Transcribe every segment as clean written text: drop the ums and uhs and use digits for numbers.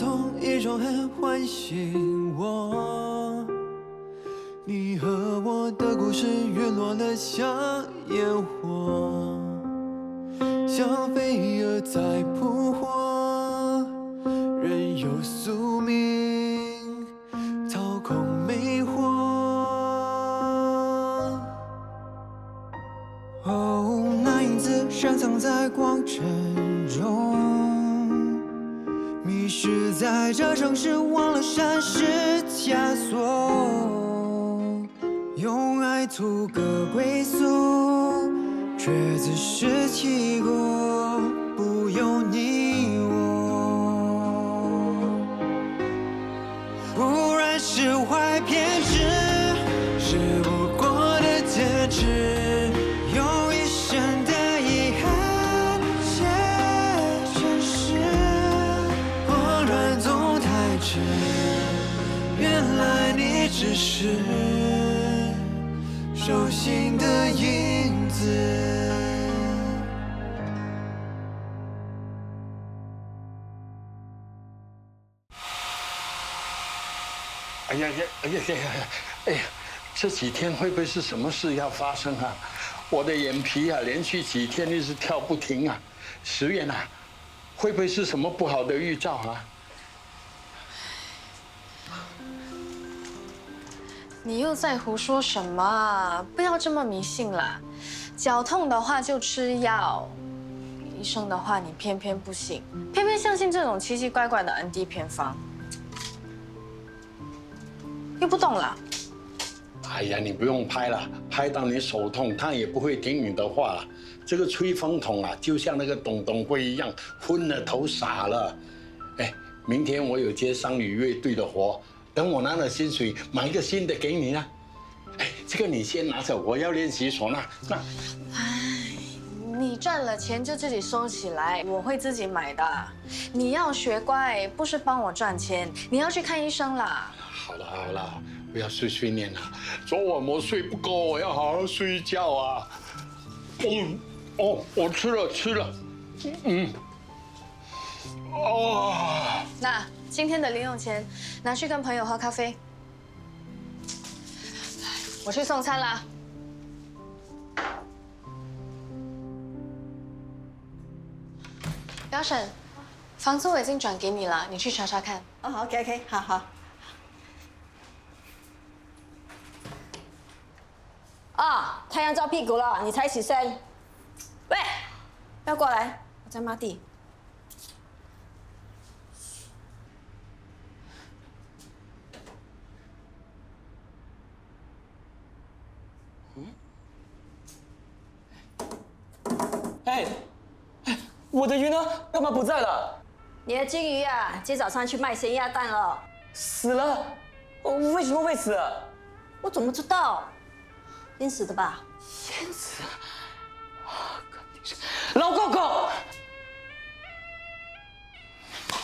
同一种恨唤醒我。你和我的故事陨落了像烟火，像飞蛾在扑火，任由宿命操控魅惑。哦，那影子深藏在光尘中，迷失在这城市，忘了山是枷锁。用爱图个归宿，却自食其果，不由你我。不然释怀偏执，是不过的坚持，用一生的遗憾写成诗。我乱总太迟，原来你只是手心的影子。哎呀，这几天会不会是什么事要发生啊？我的眼皮啊，连续几天一直跳不停啊。石原啊，会不会是什么不好的预兆啊？你又在胡说什么啊？不要这么迷信啦！脚痛的话就吃药，医生的话你偏偏不信，偏偏相信这种奇奇怪怪的 ND 偏方，又不动了。哎呀，你不用拍了，拍到你手痛，他也不会听你的话了。这个吹风筒啊，就像那个董东辉一样，昏了头傻了。哎，明天我有接商旅乐队的活。等我拿了薪水，买一个新的给你啊！哎，这个你先拿着，我要练习唢呐。那，唉，你赚了钱就自己收起来，我会自己买的。你要学乖，不是帮我赚钱，你要去看医生啦。好了，不要碎碎念了。昨晚我睡不够，我要好好睡觉啊。我吃了。那今天的零用钱拿去跟朋友喝咖啡。我去送餐啦。标婶，房租我已经转给你了，你去查查看。哦 ，OK， 好。啊，太阳照屁股了，你才起身。喂，不要过来，我在抹地。哎，我的鱼呢？干嘛不在了？你的金鱼啊，今早上去卖咸鸭蛋了。死了？为什么会死？我怎么知道？淹死的吧？淹死？肯定是老狗狗！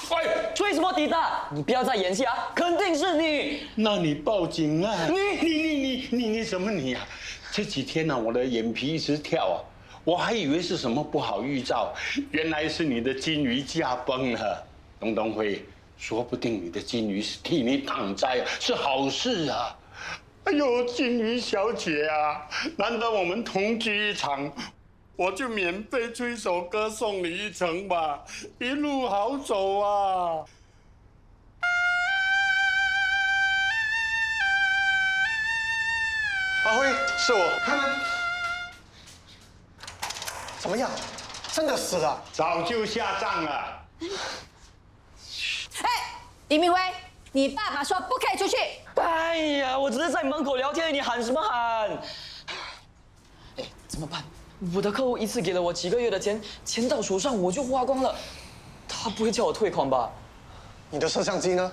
哎，吹什么笛子？你不要再演戏啊！肯定是你！那你报警啊！你你什么你啊？这几天呢，我的眼皮一直跳啊。我还以为是什么不好预兆，原来是你的金鱼驾崩了。董东辉，说不定你的金鱼是替你挡灾，是好事啊！哎呦，金鱼小姐啊，难得我们同居一场，我就免费吹首歌送你一程吧，一路好走啊！阿辉，是我，开门。怎么样？真的死了？早就下葬了。哎，李明威，你爸爸说不可以出去。哎呀，我只是在门口聊天，你喊什么喊？哎，怎么办？我的客户一次给了我几个月的钱，钱到手上我就花光了，他不会叫我退款吧？你的摄像机呢？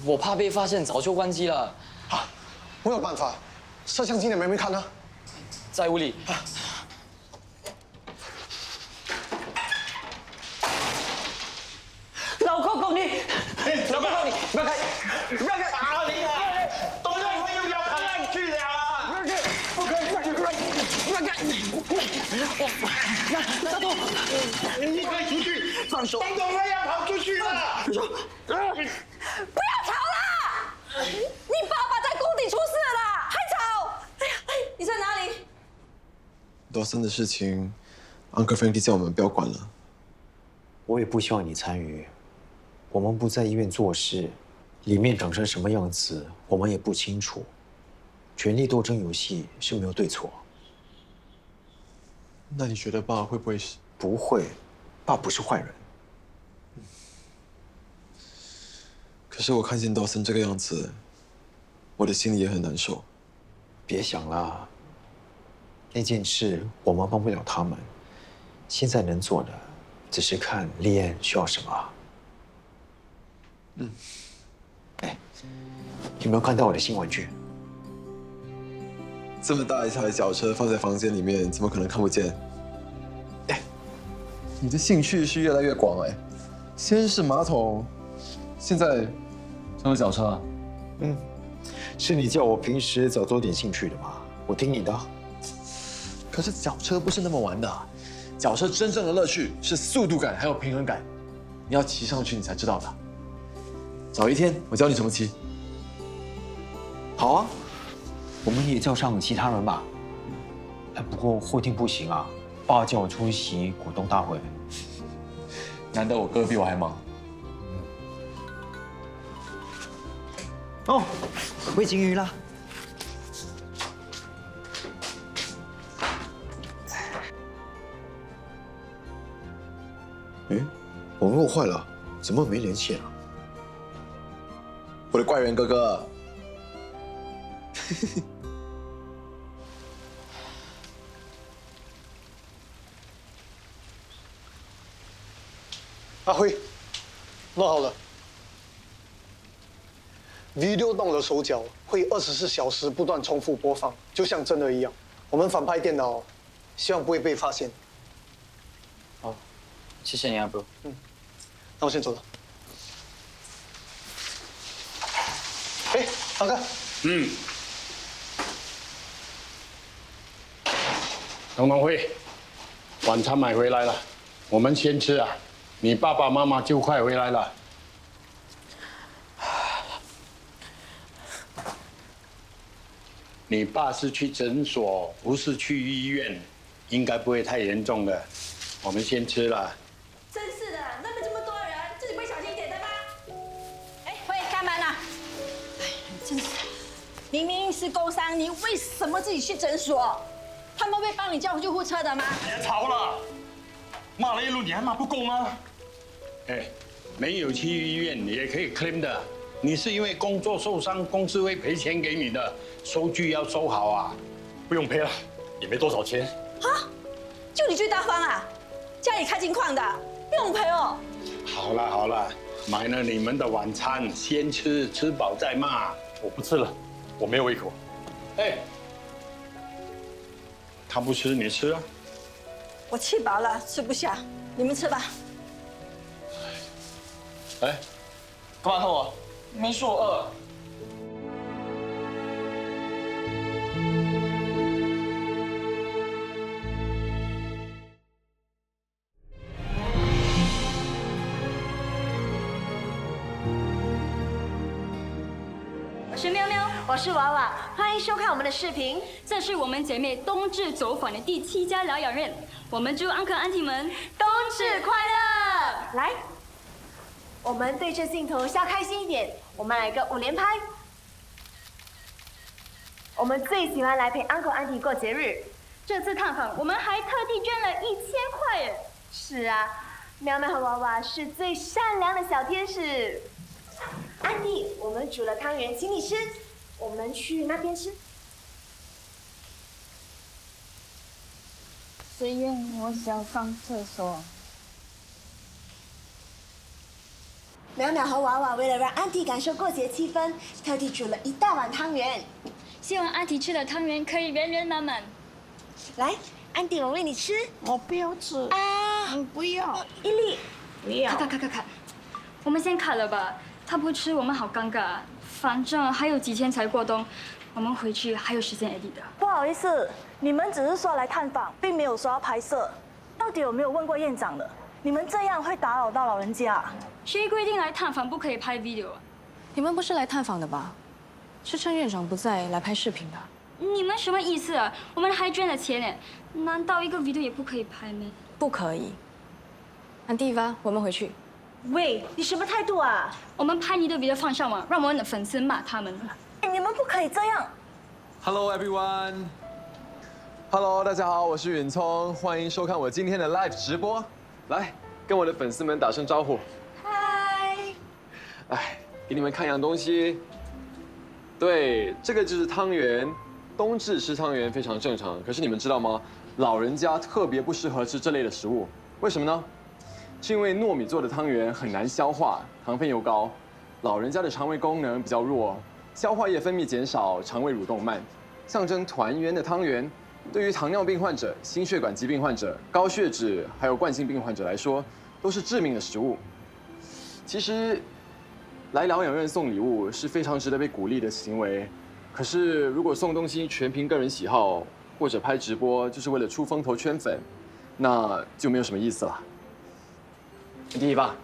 我怕被发现，早就关机了。啊，我有办法。摄像机你们没看呢？在屋里。老公公你，老公公你，不要开，不要开！啊你啊！董东辉又要跑上去了啊！不可以，不要开！大东，你可以出去。放手！东东辉要跑出去了！不要吵啦！你爸爸在工地出事了啦，还吵！哎呀，你在哪里？罗森的事情 ，Uncle Frankie 叫我们不要管了。我也不希望你参与。我们不在医院做事，里面长成什么样子，我们也不清楚。权力斗争游戏是没有对错。那你觉得爸会不会是？不会，爸不是坏人。可是我看见道森这个样子，我的心里也很难受。别想了，那件事我们帮不了他们。现在能做的，只是看丽安需要什么。哎，有没有看到我的新玩具？这么大一台脚车放在房间里面，怎么可能看不见？哎，你的兴趣是越来越广哎，先是马桶，现在成了脚车啊。是你叫我平时早多点兴趣的嘛，我听你的。可是脚车不是那么玩的，脚车真正的乐趣是速度感还有平衡感，你要骑上去你才知道的。找一天我教你怎么骑。好啊，我们也叫上其他人吧。哎，不过后天不行啊，爸叫我出席股东大会。难得我哥比我还忙。哦，喂金鱼啦。哎，网络坏了，怎么没连线啊？我的怪人哥哥。阿辉，弄好了。video 动了手脚，会24小时不断重复播放，就像真的一样。我们反拍电脑，希望不会被发现。好，谢谢你啊 ，bro。那我先走了。哎，大哥。东东辉，晚餐买回来了，我们先吃啊。你爸爸妈妈就快回来了。你爸是去诊所，不是去医院，应该不会太严重的。我们先吃了。真是的，那边这么多人，自己不会小心一点的吗？哎，会开门了。哎，真是，明明是工伤，你为什么自己去诊所？他们会帮你叫救护车的吗？别吵了，骂了一路，你还骂不够吗？哎，没有去医院也可以 claim 的。你是因为工作受伤，公司会赔钱给你的，收据要收好啊。不用赔了，也没多少钱。啊，就你最大方啊？家里开金矿的，不用赔哦。好了好了，买了你们的晚餐，先吃，吃饱再骂。我不吃了，我没有胃口。哎，他不吃你吃啊。我吃饱了，吃不下，你们吃吧。哎，干嘛看我？没说我饿。我是喵喵，我是娃娃，欢迎收看我们的视频。这是我们姐妹冬至走访的第7家疗养院，我们祝安可安婷们冬至快乐！来，我们对着镜头笑开心一点，我们来个5连拍。我们最喜欢来陪 Uncle Auntie 过节日，这次探访我们还特地捐了1000块耶。是啊，喵喵和娃娃是最善良的小天使。安迪，我们煮了汤圆，请你吃。我们去那边吃。虽然我想上厕所。淼淼和娃娃为了让安迪感受过节气氛，特地煮了一大碗汤圆。希望安迪吃的汤圆可以圆圆满满。来，安迪，我喂你吃。我不要吃啊！不要。伊利，不要。卡，我们先卡了吧。他不吃，我们好尴尬。反正还有几天才过冬，我们回去还有时间 edit 的。不好意思，你们只是说来探访，并没有说要拍摄。到底有没有问过院长的？你们这样会打扰到老人家。谁规定来探访不可以拍 video 啊？你们不是来探访的吧？是趁院长不在来拍视频的。你们什么意思啊？我们还捐了钱呢，难道一个 video 也不可以拍吗？不可以。安迪吧，我们回去。喂，你什么态度啊？我们拍你的 video 放上网，让我们的粉丝骂他们。你们不可以这样。Hello everyone。Hello， 大家好，我是允聪，欢迎收看我今天的 live 直播。来，跟我的粉丝们打声招呼。嗨。哎，给你们看样东西。对，这个就是汤圆。冬至吃汤圆非常正常，可是你们知道吗？老人家特别不适合吃这类的食物，为什么呢？是因为糯米做的汤圆很难消化，糖分又高，老人家的肠胃功能比较弱，消化液分泌减少，肠胃蠕动慢。象征团圆的汤圆，对于糖尿病患者、心血管疾病患者、高血脂还有冠心病患者来说，都是致命的食物。其实，来疗养院送礼物是非常值得被鼓励的行为。可是，如果送东西全凭个人喜好，或者拍直播就是为了出风头圈粉，那就没有什么意思了。第一吧，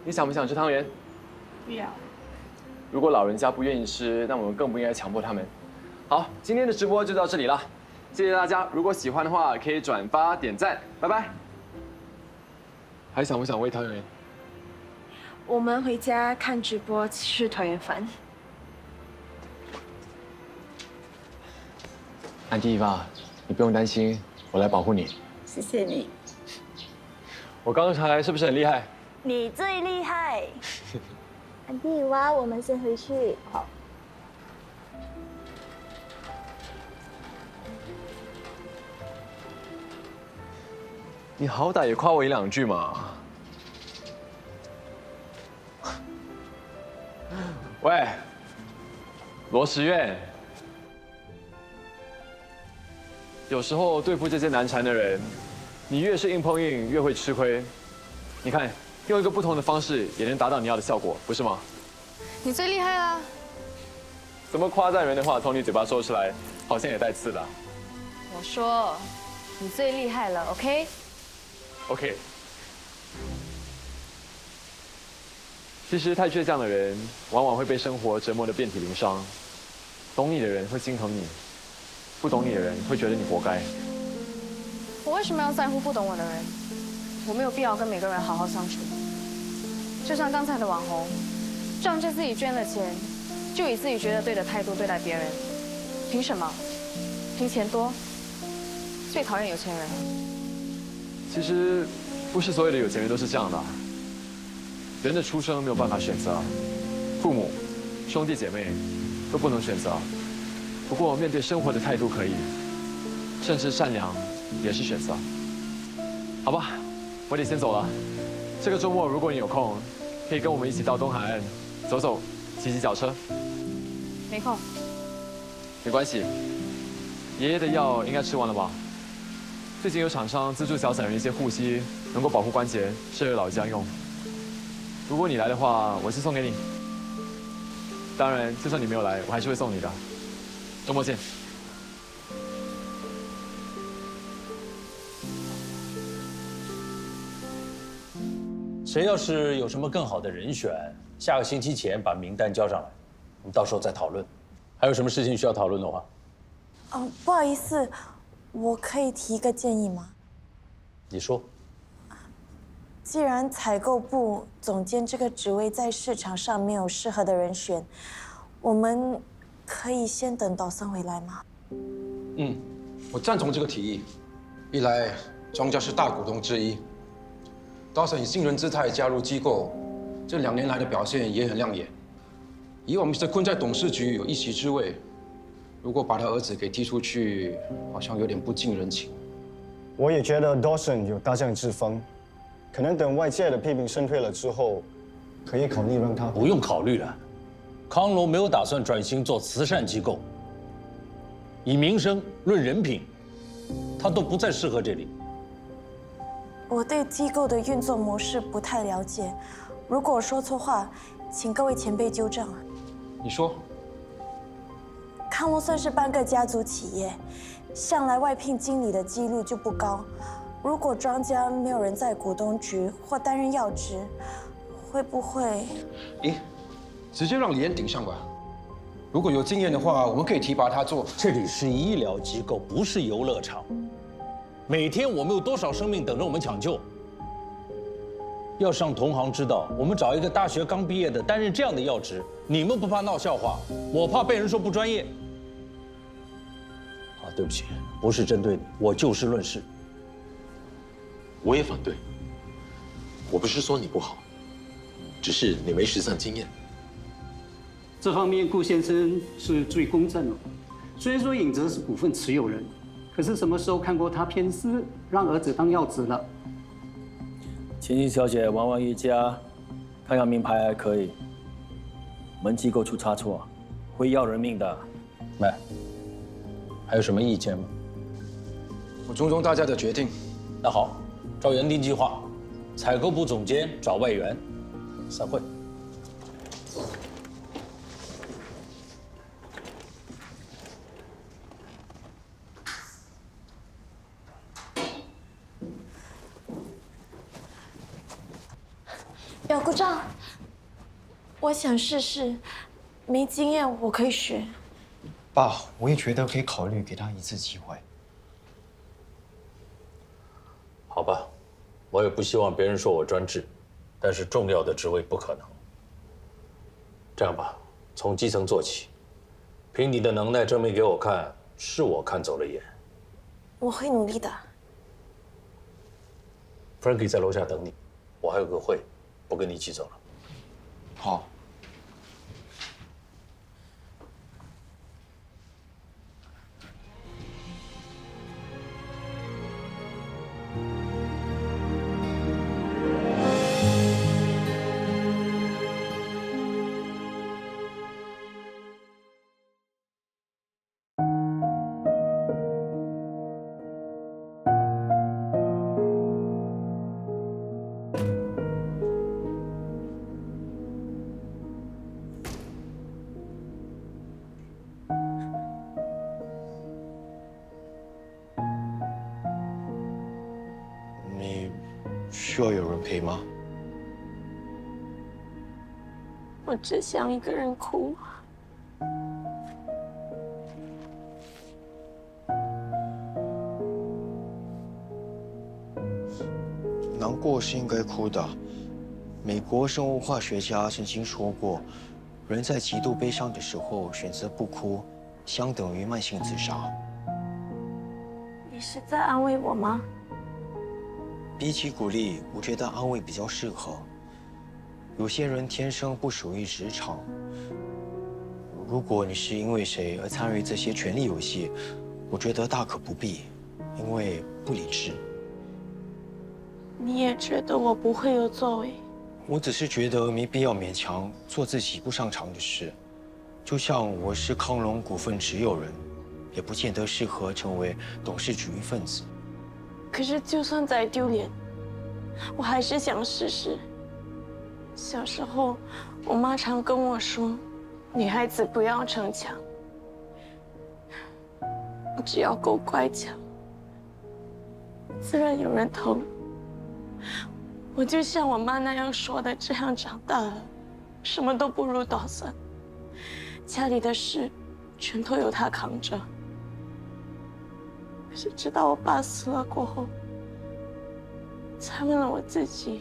你想不想吃汤圆？不要。如果老人家不愿意吃，那我们更不应该强迫他们。好，今天的直播就到这里了，谢谢大家。如果喜欢的话，可以转发、点赞，拜拜。还想不想喂汤圆？我们回家看直播吃团圆饭。安迪吧，你不用担心，我来保护你。谢谢你。我刚才是不是很厉害？你最厉害。安迪哇，我们先回去。好。你好歹也夸我一两句嘛。喂，罗时苑。有时候对付这些难缠的人，你越是硬碰硬，越会吃亏。你看，用一个不同的方式也能达到你要的效果，不是吗？你最厉害啦！怎么夸赞人的话从你嘴巴说出来，好像也带刺的。我说，你最厉害了 ，OK？OK。其实太倔强的人，往往会被生活折磨得遍体鳞伤。懂你的人会心疼你。不懂你的人会觉得你活该。我为什么要在乎不懂我的人？我没有必要跟每个人好好相处。就像刚才的网红，仗着自己捐了钱，就以自己觉得对的态度对待别人，凭什么？凭钱多？最讨厌有钱人。其实，不是所有的有钱人都是这样的。人的出生没有办法选择，父母、兄弟姐妹都不能选择。不过，面对生活的态度可以，甚至善良也是选择。好吧，我得先走了。这个周末如果你有空，可以跟我们一起到东海岸走走，骑骑脚车。没空。没关系，爷爷的药应该吃完了吧？最近有厂商资助小散人一些护膝，能够保护关节，适合老家用。如果你来的话，我是送给你。当然，就算你没有来，我还是会送你的。周末见。谁要是有什么更好的人选，下个星期前把名单交上来，我们到时候再讨论。还有什么事情需要讨论的话？不好意思，我可以提一个建议吗？你说。既然采购部总监这个职位在市场上没有适合的人选，我们可以先等岛森回来吗？我赞同这个提议。一来，庄家是大股东之一，岛森以新人姿态加入机构，这2年来的表现也很亮眼。以往 Mr. 坤在董事局有一席之位，如果把他儿子给踢出去，好像有点不近人情。我也觉得 Dawson 有大将之风，可能等外界的批评声退了之后，可以考虑让他。不用考虑了，康龙没有打算转型做慈善机构。以名声论人品，他都不再适合这里。我对机构的运作模式不太了解，如果我说错话，请各位前辈纠正。你说。康龙算是半个家族企业，向来外聘经理的几率就不高。如果庄家没有人在股东局或担任要职，会不会？咦，直接让李岩顶上吧。如果有经验的话，我们可以提拔他做。这里是医疗机构，不是游乐场。每天我们有多少生命等着我们抢救？要是让同行知道我们找一个大学刚毕业的担任这样的要职，你们不怕闹笑话，我怕被人说不专业。啊，对不起，不是针对你，我就事论事。我也反对。我不是说你不好，只是你没实战经验。这方面顾先生是最公正了。虽然说尹哲是股份持有人，可是什么时候看过他偏私，让儿子当要职了？千金小姐玩玩瑜伽，看看名牌还可以，门机构出差错，会要人命的。来，还有什么意见吗？我尊重大家的决定。那好，照原定计划，采购部总监找外援，散会。表姑丈，我想试试，没经验我可以学。爸，我也觉得可以考虑给他一次机会。好吧，我也不希望别人说我专制，但是重要的职位不可能。这样吧，从基层做起，凭你的能耐证明给我看，是我看走了眼。我会努力的。Frankie 在楼下等你，我还有个会，不跟你一起走了。好。需要有人陪吗？我只想一个人哭。难过是应该哭的。美国生物化学家曾经说过，人在极度悲伤的时候选择不哭，相等于慢性自杀。你是在安慰我吗？比起鼓励，我觉得安慰比较适合。有些人天生不属于职场。如果你是因为谁而参与这些权力游戏，我觉得大可不必，因为不理智。你也觉得我不会有作为？我只是觉得没必要勉强做自己不擅长的事。就像我是康龙股份持有人，也不见得适合成为董事局一份子。可是就算再丢脸，我还是想试试。小时候，我妈常跟我说，女孩子不要逞强，只要够乖巧，自然有人疼。我就像我妈那样说的，这样长大了，什么都不如打算，家里的事全都由她扛着。可是直到我爸死了过后，才问了我自己，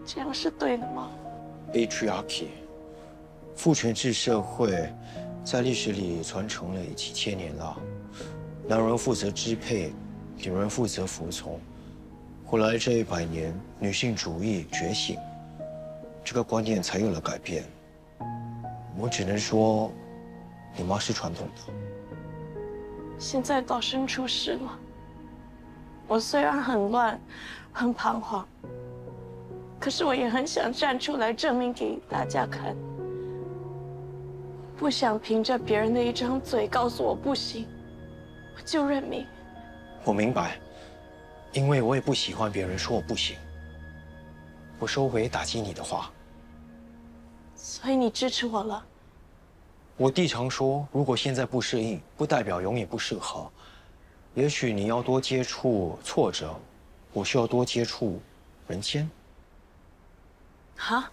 这样是对的吗 ？Patriarchy， 父权制社会，在历史里传承了几千年了。男人负责支配，女人负责服从。后来这100年，女性主义觉醒，这个观念才有了改变。我只能说，你妈是传统的。现在岛生出事了，我虽然很乱，很彷徨，可是我也很想站出来证明给大家看。不想凭着别人的一张嘴告诉我不行，我就认命。我明白，因为我也不喜欢别人说我不行。我收回打击你的话。所以你支持我了？我弟常说，如果现在不适应，不代表永远不适合。也许你要多接触挫折，我需要多接触人间。哈？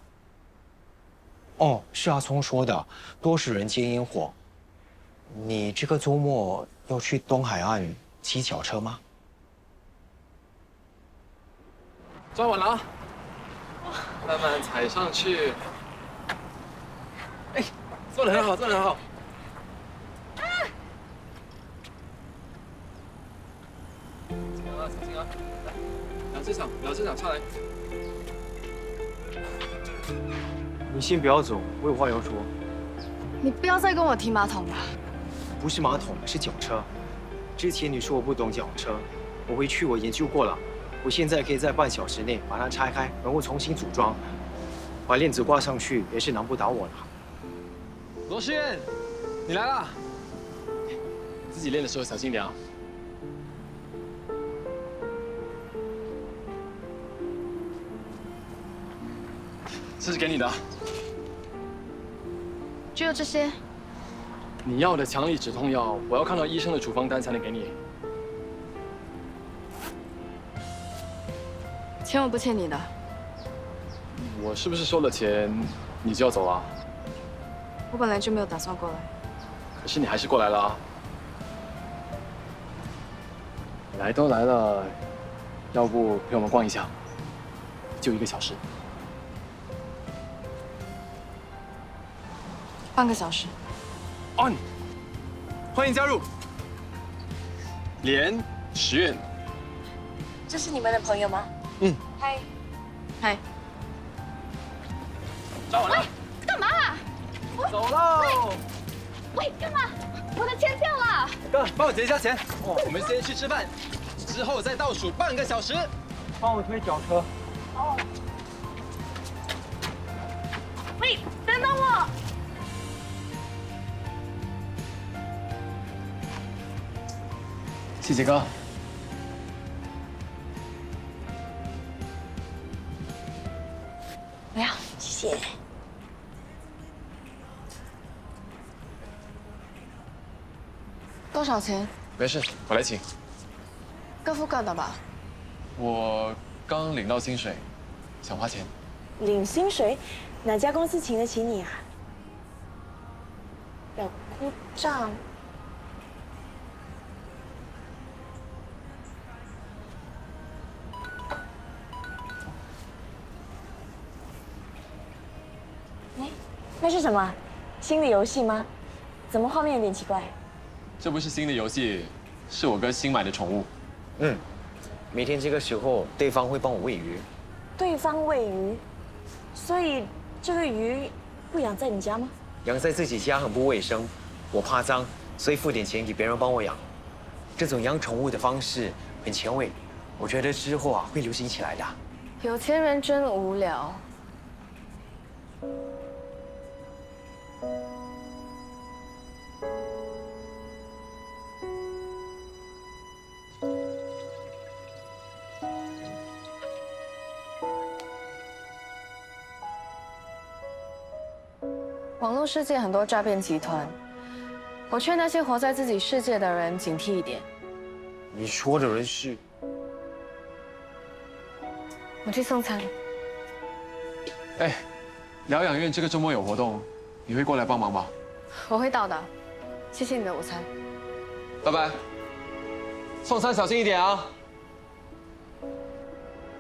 哦，是阿聪说的，多是人间烟火。你这个周末要去东海岸骑脚车吗？抓稳了啊！慢慢踩上去。哎，做得很好，做得很好。小心啊！两只脚下来。你先不要走，我有话要说。你不要再跟我提马桶了。不是马桶，是脚车。之前你说我不懂脚车，我回去我研究过了，我现在可以在半小时内把它拆开，然后重新组装，把链子挂上去，也是难不倒我了。罗诗苑，你来啦！自己练的时候小心点啊。这是给你的。只有这些？你要的强力止痛药，我要看到医生的处方单才能给你。钱我不欠你的。我是不是收了钱，你就要走了？我本来就没有打算过来。可是你还是过来了啊！来都来了，要不陪我们逛一下？就1个小时。半个小时。On， 欢迎加入。连10院。这是你们的朋友吗？嗯。嗨。嗨。抓稳了。干嘛？走喽！喂，干嘛？我的钱掉了。哥，帮我结一下钱。哦，我们先去吃饭，之后再倒数半个小时。帮我推脚车。哦。喂，等等我。谢谢哥。没有，谢谢。多少钱？没事，我来请。各付各的吧。我刚领到薪水，想花钱。领薪水，哪家公司请得起你啊？要哭账。那是什么？新的游戏吗？怎么画面有点奇怪？这不是新的游戏，是我哥新买的宠物。每天这个时候，对方会帮我喂鱼。对方喂鱼，所以这个鱼不养在你家吗？养在自己家很不卫生，我怕脏，所以付点钱给别人帮我养。这种养宠物的方式很前卫，我觉得之后会流行起来的。有钱人真无聊。网络世界很多诈骗集团，我劝那些活在自己世界的人警惕一点。你说的人是？我去送餐。哎，疗养院这个周末有活动，你会过来帮忙吧？我会到的，谢谢你的午餐。拜拜。送餐小心一点啊。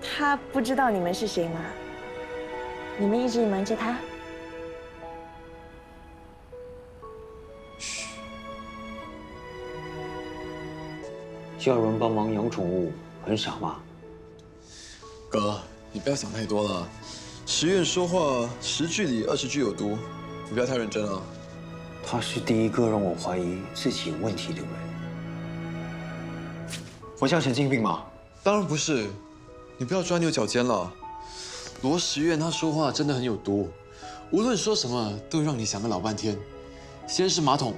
他不知道你们是谁吗？你们一直瞒着他？叫人帮忙养宠物很傻吗？哥，你不要想太多了。10院说话10句里20句有毒，你不要太认真啊。他是第一个让我怀疑自己有问题的人。我像神经病吗？当然不是，你不要钻牛角尖了。罗时苑他说话真的很有毒，无论说什么都让你想个老半天。先是马桶，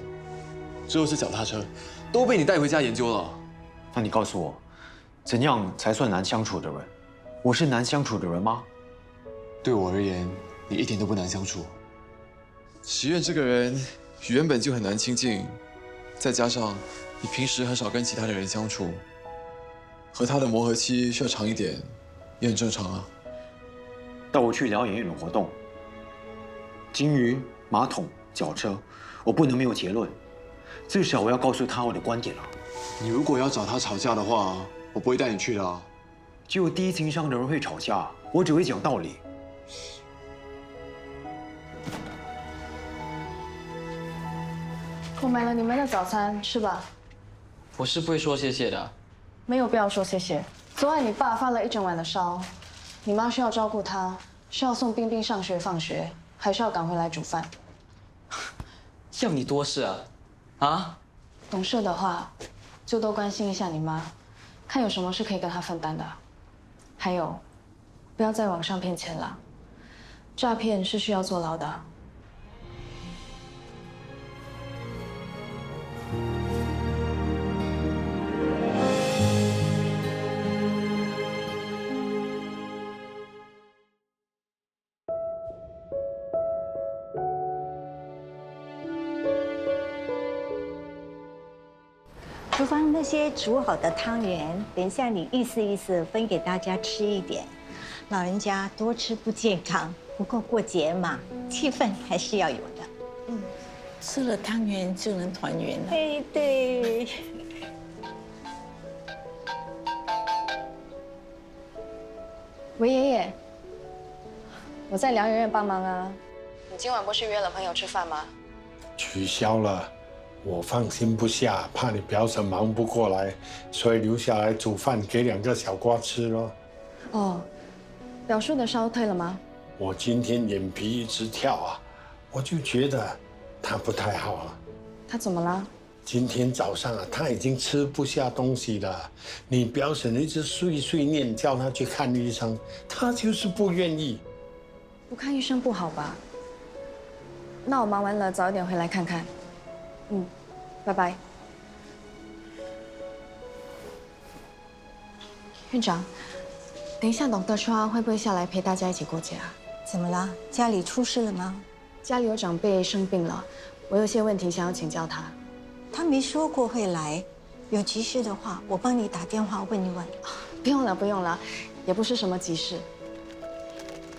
之后是脚踏车，都被你带回家研究了。那你告诉我，怎样才算难相处的人？我是难相处的人吗？对我而言，你一点都不难相处。时苑这个人原本就很难亲近，再加上你平时很少跟其他的人相处，和他的磨合期需要长一点，也很正常啊。带我去疗养院的活动，金鱼、马桶、脚车，我不能没有结论，至少我要告诉他我的观点啊。你如果要找他吵架的话，我不会带你去的啊。只有低情商的人会吵架，我只会讲道理。我买了你们的早餐，吃吧。我是不会说谢谢的。没有必要说谢谢。昨晚你爸发了一整晚的烧，你妈需要照顾他，需要送冰冰上学放学，还需要赶回来煮饭。要你多事啊？啊？懂事的话，就多关心一下你妈，看有什么是可以跟她分担的。还有，不要在网上骗钱了，诈骗是需要坐牢的。厨房那些煮好的汤圆，等一下你意思意思，分给大家吃一点。老人家多吃不健康，不过过节嘛，气氛还是要有的。吃了汤圆就能团圆了。哎，对。喂，爷爷，我在疗养院帮忙啊。你今晚不是约了朋友吃饭吗？取消了。我放心不下，怕你表婶忙不过来，所以留下来煮饭给2个小瓜吃咯。哦，表叔的烧退了吗？我今天眼皮一直跳啊，我就觉得他不太好啊。他怎么了？今天早上啊，他已经吃不下东西了。你表婶一直碎念叫他去看医生，他就是不愿意。不看医生不好吧？那我忙完了早一点回来看看。拜拜。院长，等一下董德川会不会下来陪大家一起过节啊？怎么了？家里出事了吗？家里有长辈生病了，我有些问题想要请教他。他没说过会来，有急事的话，我帮你打电话问一问。不用了，不用了，也不是什么急事。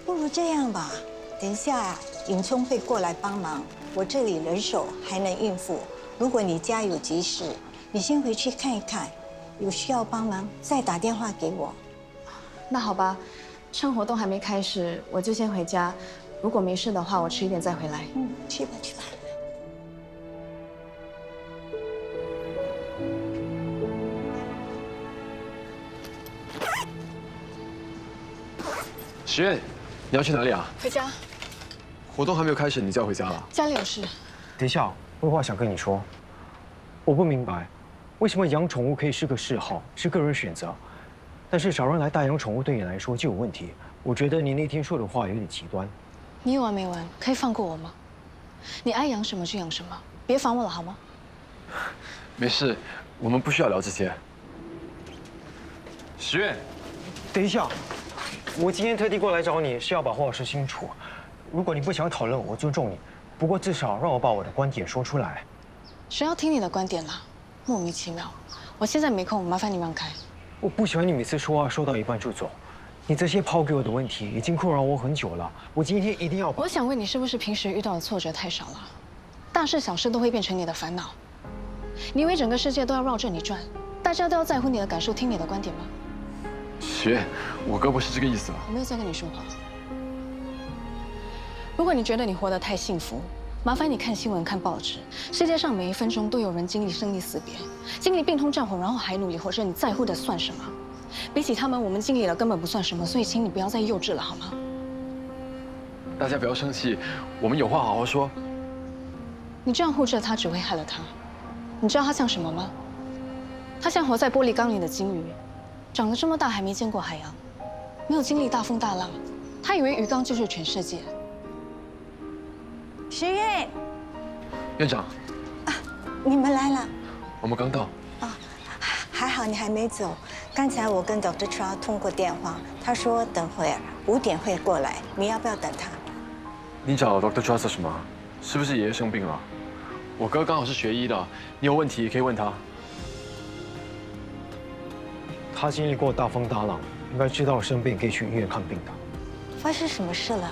不如这样吧，等一下尹聪会过来帮忙，我这里人手还能应付。如果你家有急事，你先回去看一看，有需要帮忙再打电话给我。那好吧，趁活动还没开始，我就先回家。如果没事的话，我迟一点再回来。去吧，去吧。石院，你要去哪里啊？回家。活动还没有开始，你就要回家了？家里有事。等一下，我有话想跟你说。我不明白，为什么养宠物可以是个嗜好，是个人选择，但是找人来代养宠物对你来说就有问题。我觉得你那天说的话有点极端。你有完没完？可以放过我吗？你爱养什么就养什么，别烦我了好吗？没事，我们不需要聊这些。石院，等一下，我今天特地过来找你是要把话说清楚。如果你不想讨论，我尊重你，不过至少让我把我的观点说出来。谁要听你的观点啦？莫名其妙。我现在没空，麻烦你让开。我不喜欢你每次说话说到一半就走。你这些抛给我的问题已经困扰我很久了，我今天一定要把……我想问你，是不是平时遇到的挫折太少了？大事小事都会变成你的烦恼。你以为整个世界都要绕着你转，大家都要在乎你的感受，听你的观点吗？石院，我哥不是这个意思啊。我没有在跟你说话。如果你觉得你活得太幸福，麻烦你看新闻、看报纸。世界上每一分钟都有人经历生离死别，经历病痛战火，然后还努力活着，你在乎的算什么？比起他们，我们经历了根本不算什么。所以，请你不要再幼稚了，好吗？大家不要生气，我们有话好好说。你这样护着他，只会害了他。你知道他像什么吗？他像活在玻璃缸里的金鱼，长得这么大还没见过海洋，没有经历大风大浪，他以为鱼缸就是全世界。石院，院长，你们来了。我们刚到。还好你还没走。刚才我跟 Dr. Chow 通过电话，他说等会儿5点会过来，你要不要等他？你找 Dr. Chow 做什么？是不是爷爷生病了？我哥刚好是学医的，你有问题可以问他。他经历过大风大浪，应该知道生病可以去医院看病的。发生什么事了？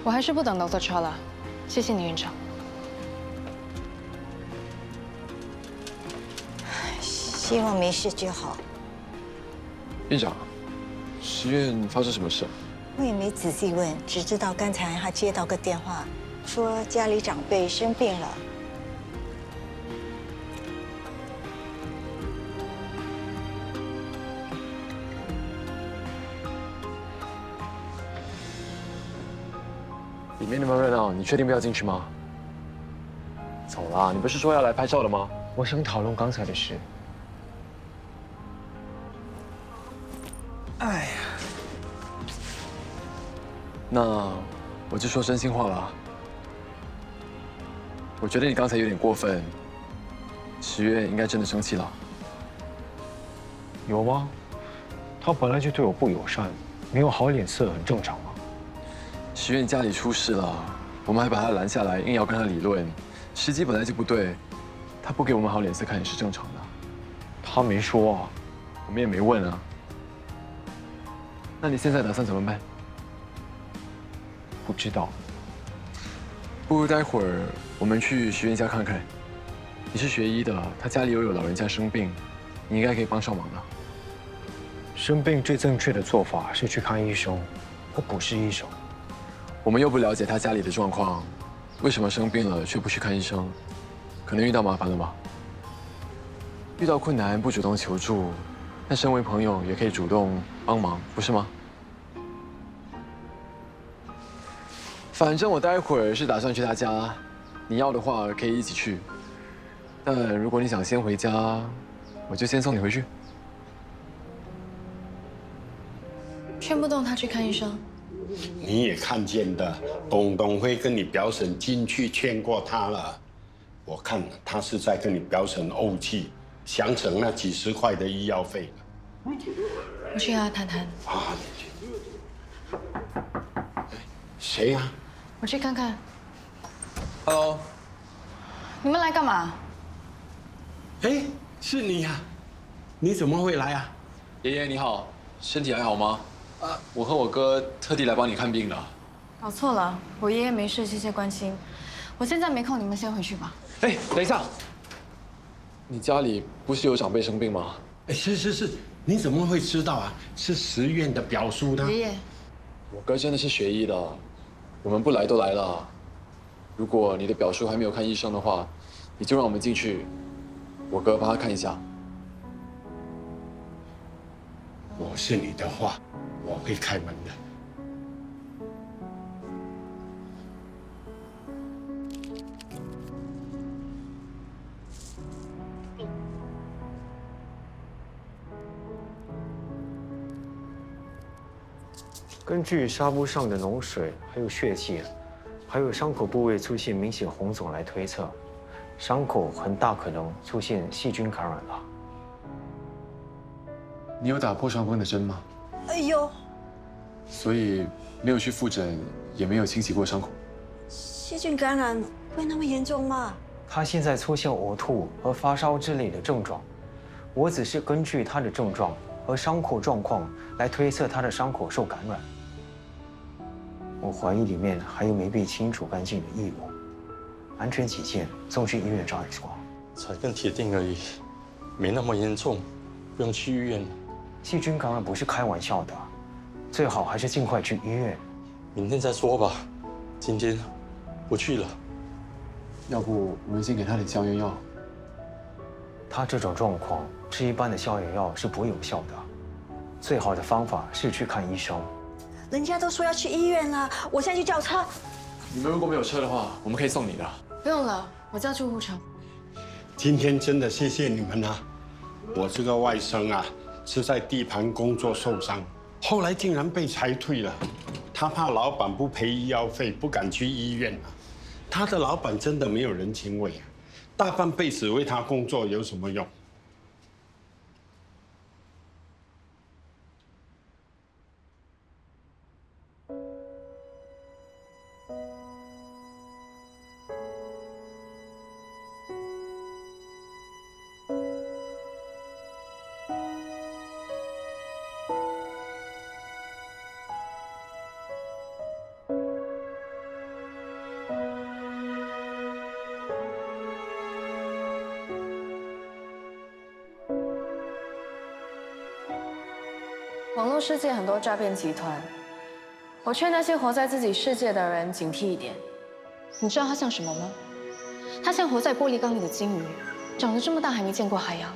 我还是不等 Dr. Chow 了，谢谢你，院长。希望没事就好。院长，实院发生什么事？我也没仔细问，只知道刚才他接到个电话，说家里长辈生病了。里面那么热闹，你确定不要进去吗？走啦，你不是说要来拍照的吗？我想讨论刚才的事。哎呀，那我就说真心话了。我觉得你刚才有点过分，十月应该真的生气了。有吗？他本来就对我不友善，没有好脸色很正常嘛。十月家里出事了，我们还把他拦下来，硬要跟他理论，时机本来就不对，他不给我们好脸色看也是正常的。他没说啊，我们也没问啊。那你现在打算怎么办？不知道。不如待会儿我们去徐院家看看。你是学医的，他家里又有老人家生病，你应该可以帮上忙的。生病最正确的做法是去看医生，而不是医生。我们又不了解他家里的状况，为什么生病了却不去看医生？可能遇到麻烦了吧？遇到困难不主动求助，但身为朋友也可以主动帮忙，不是吗？反正我待会儿是打算去他家，你要的话可以一起去。但如果你想先回家，我就先送你回去。劝不动他去看医生。你也看见的，董东辉跟你表婶进去劝过他了。我看他是在跟你表婶怄气，想省那几10块的医药费了。我去跟他谈谈。啊，你去。谁呀？我去看看。Hello。你们来干嘛？哎，是你呀？你怎么会来啊？爷爷你好，身体还好吗？我和我哥特地来帮你看病的。搞错了，我爷爷没事，谢谢关心。我现在没空，你们先回去吧。哎，等一下，你家里不是有长辈生病吗？哎，是，你怎么会知道啊？是十院的表叔呢？爷爷，我哥真的是学医的，我们不来都来了。如果你的表叔还没有看医生的话，你就让我们进去，我哥帮他看一下。我是你的话，我会开门的。根据纱布上的脓水，还有血迹，还有伤口部位出现明显红肿来推测，伤口很大可能出现细菌感染了。你有打破伤风的针吗？有。所以没有去复诊，也没有清洗过伤口。细菌感染会那么严重吗？他现在出现呕吐和发烧之类的症状，我只是根据他的症状和伤口状况来推测他的伤口受感染。我怀疑里面还有没被清除干净的异物，安全起见，送去医院照 X 光。才更铁定而已，没那么严重，不用去医院。细菌感染不是开玩笑的，最好还是尽快去医院。明天再说吧，今天不去了。要不我们先给他点消炎药。他这种状况，吃一般的消炎药是不会有效的，最好的方法是去看医生。人家都说要去医院了，我现在去叫车。你们如果没有车的话，我们可以送你的。不用了，我叫救护车。今天真的谢谢你们啊！我这个外甥啊，是在地盘工作受伤，后来竟然被裁退了。他怕老板不赔医药费，不敢去医院啊。他的老板真的没有人情味啊，大半辈子为他工作有什么用？网络世界很多诈骗集团，我劝那些活在自己世界的人警惕一点。你知道它像什么吗？它像活在玻璃缸里的金鱼，长得这么大还没见过海洋，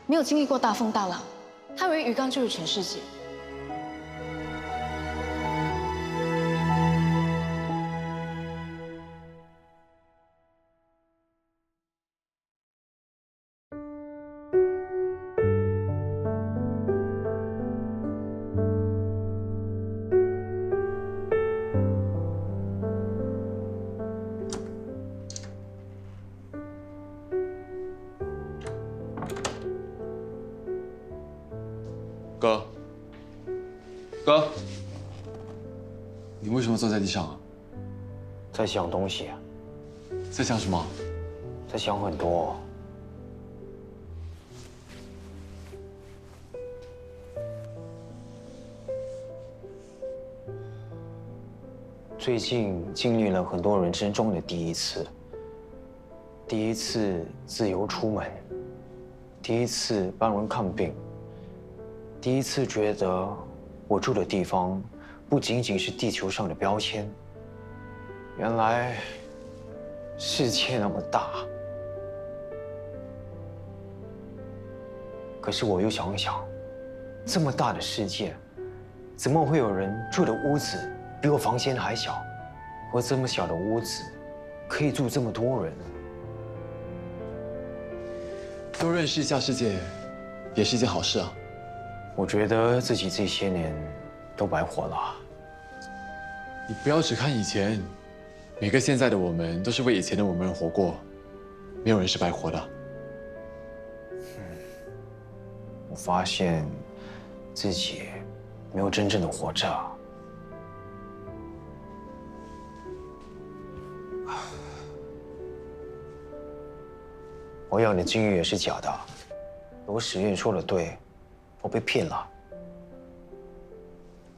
没有经历过大风大浪，它以为鱼缸就是全世界。哥，你为什么坐在地上啊？在想东西。在想什么？在想很多。最近经历了很多人生中的第一次。第一次自由出门，第一次帮人看病，第一次觉得我住的地方不仅仅是地球上的标签，原来世界那么大。可是我又想一想，这么大的世界，怎么会有人住的屋子比我房间还小？我这么小的屋子，可以住这么多人。多认识一下世界，也是一件好事啊。我觉得自己这些年都白活了。你不要只看以前，每个现在的我们都是为以前的我们而活过，没有人是白活的。我发现自己没有真正的活着。我养的金鱼也是假的，我实验说的对，我被骗了。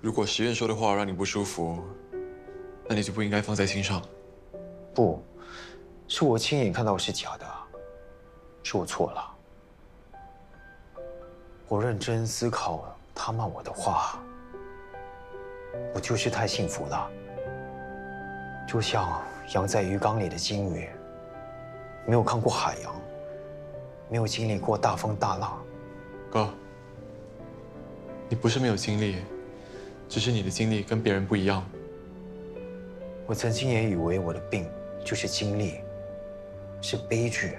如果实验说的话让你不舒服，那你就不应该放在心上。不，是我亲眼看到是假的，是我错了。我认真思考他骂我的话，我就是太幸福了，就像养在鱼缸里的金鱼，没有看过海洋，没有经历过大风大浪。哥，你不是没有经历，只是你的经历跟别人不一样。我曾经也以为我的病就是经历，是悲剧。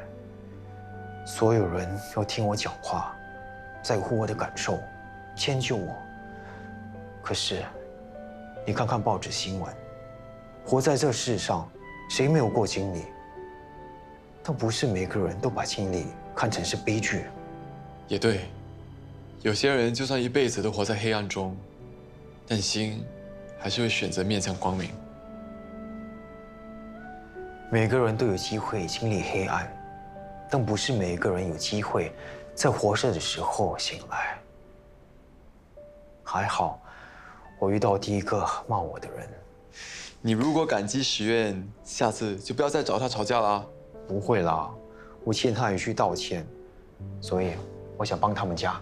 所有人要听我讲话，在乎我的感受，迁就我。可是，你看看报纸新闻，活在这世上，谁没有过经历？但不是每个人都把经历看成是悲剧。也对，有些人就算一辈子都活在黑暗中，但心还是会选择面向光明。每个人都有机会经历黑暗，但不是每个人有机会在活着的时候醒来。还好，我遇到第一个骂我的人。你如果感激石院，下次就不要再找他吵架啦。不会啦，我欠他一句道歉，所以我想帮他们家。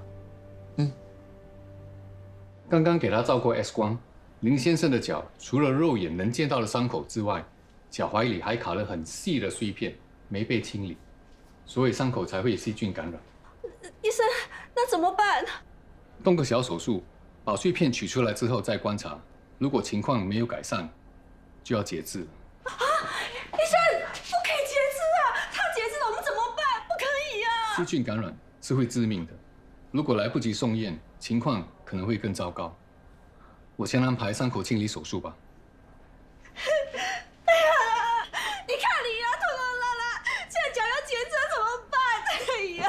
刚刚给他照过 X 光，林先生的脚除了肉眼能见到的伤口之外，脚踝里还卡了很细的碎片，没被清理，所以伤口才会有细菌感染。医生，那怎么办？动个小手术，把碎片取出来之后再观察，如果情况没有改善，就要截肢。医生，不可以截肢啊！他截肢了，我们怎么办？不可以啊！细菌感染是会致命的，如果来不及送验，情况可能会更糟糕。我先安排伤口清理手术吧。哎呀，你看你呀，拖拖拉拉，现在脚要截肢怎么办？哎呀！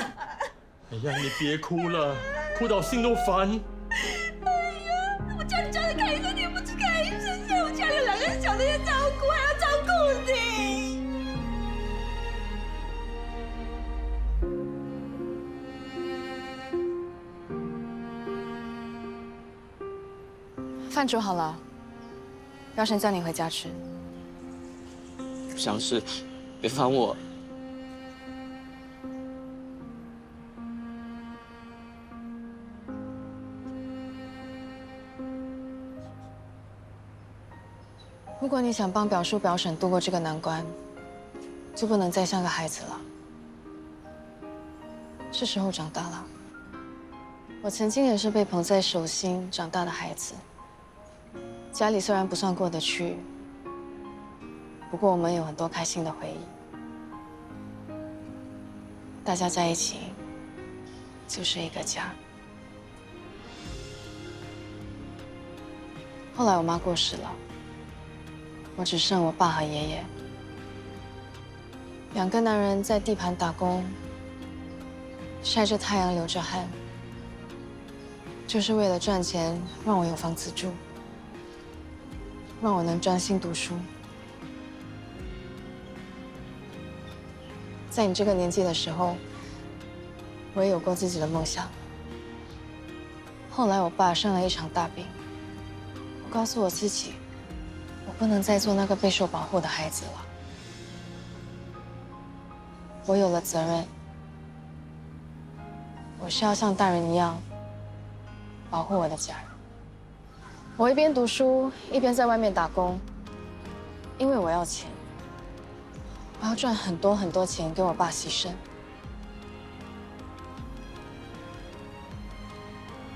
哎呀，你别哭了，哭到心都烦。哎呀，我叫你看医生，你不去看医生，现在我家里有2个小的要照顾，还要照顾你。饭煮好了，药生叫你回家吃。不想吃，别烦我。如果你想帮表叔表婶度过这个难关，就不能再像个孩子了。是时候长大了。我曾经也是被捧在手心长大的孩子，家里虽然不算过得去，不过我们有很多开心的回忆。大家在一起，就是一个家。后来我妈过世了，我只剩我爸和爷爷。2个男人在地盘打工，晒着太阳，流着汗，就是为了赚钱，让我有房子住，让我能专心读书。在你这个年纪的时候，我也有过自己的梦想。后来我爸生了一场大病，我告诉我自己，我不能再做那个备受保护的孩子了。我有了责任，我需要像大人一样保护我的家人。我一边读书，一边在外面打工，因为我要钱，我要赚很多很多钱给我爸牺牲。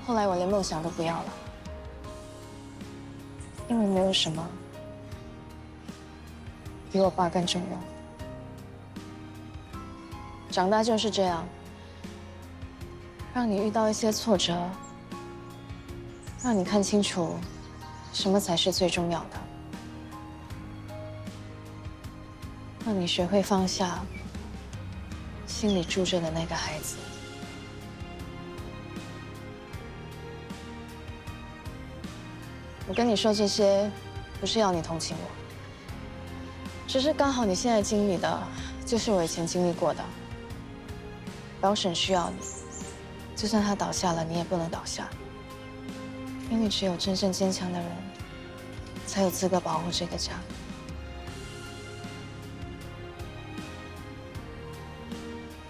后来我连梦想都不要了，因为没有什么比我爸更重要。长大就是这样，让你遇到一些挫折，让你看清楚什么才是最重要的，让你学会放下心里住着的那个孩子。我跟你说这些，不是要你同情我，只是刚好你现在经历的，就是我以前经历过的。表婶需要你，就算她倒下了，你也不能倒下，因为只有真正坚强的人，才有资格保护这个家。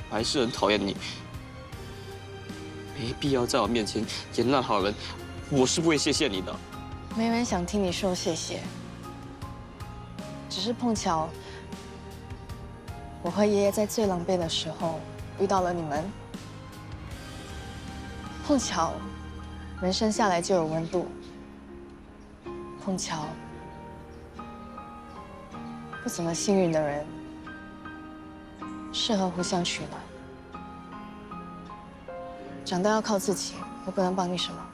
我还是很讨厌你，没必要在我面前演烂好人，我是不会谢谢你的。没人想听你说谢谢，只是碰巧，我和爷爷在最狼狈的时候遇到了你们。碰巧，人生下来就有温度。碰巧，不怎么幸运的人，适合互相取暖。长大要靠自己，我不能帮你什么。